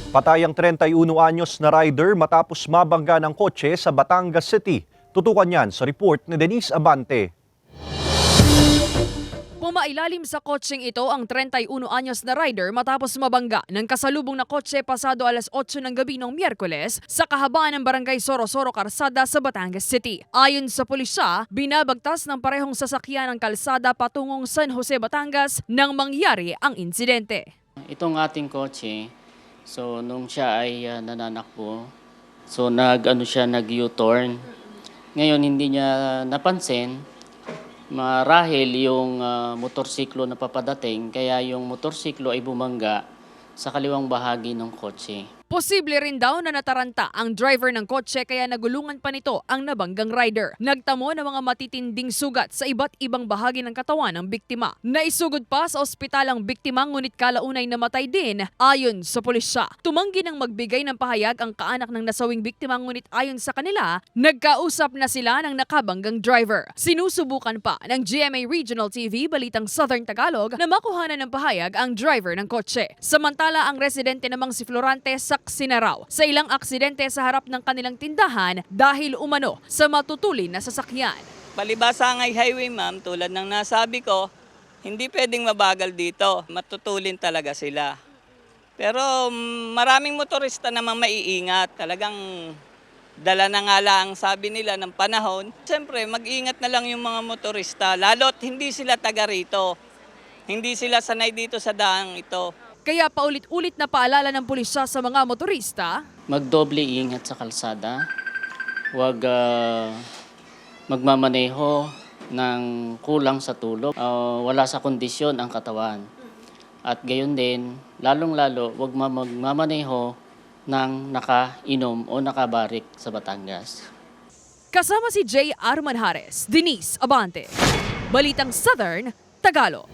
Patay ang 31 anyos na rider matapos mabangga ng kotse sa Batangas City. Tutukan yan sa report ni Denise Abante. Pumailalim sa kotseng ito ang 31 anyos na rider matapos mabangga ng kasalubong na kotse pasado alas 8 ng gabi noong Miyerkules sa kahabaan ng barangay Sorosoro Karsada sa Batangas City. Ayon sa pulisya, binabagtas ng parehong sasakyan ng kalsada patungong San Jose, Batangas nang mangyari ang insidente. Itong ating kotse, so nung siya ay nananakbo, so nag-U-turn. Ngayon hindi niya napansin, marahil yung motorsiklo na papadating, kaya yung motorsiklo ay bumangga sa kaliwang bahagi ng kotse. Posible rin daw na nataranta ang driver ng kotse kaya nagulungan pa nito ang nabanggang rider. Nagtamo ng mga matitinding sugat sa iba't ibang bahagi ng katawan ng biktima. Naisugod pa sa ospital ang biktima ngunit kalaunay namatay din ayon sa pulisya. Tumanggi ng magbigay ng pahayag ang kaanak ng nasawing biktima ngunit ayon sa kanila, nagkausap na sila ng nakabanggang driver. Sinusubukan pa ng GMA Regional TV Balitang Southern Tagalog na makuhanan ng pahayag ang driver ng kotse. Samantala ang residente namang si Florante saksi na raw sa ilang aksidente sa harap ng kanilang tindahan dahil umano sa matutulin na sasakyan. Palibasa ang highway, ma'am, tulad ng nasabi ko, hindi pwedeng mabagal dito. Matutulin talaga sila. Pero maraming motorista namang maiingat. Talagang dala na nga lang sabi nila ng panahon. Siyempre, mag-ingat na lang yung mga motorista, lalo't hindi sila taga rito. Hindi sila sanay dito sa daang ito. Kaya paulit-ulit na paalala ng pulisya sa mga motorista, Magdoble ingat sa kalsada, huwag magmamaneho ng kulang sa tulog, wala sa kondisyon ang katawan. At gayon din, lalong-lalo, huwag magmamaneho ng nakainom o nakabarik sa Batangas. kasama si J. Arman Hares, Denise Abante, Balitang Southern Tagalog.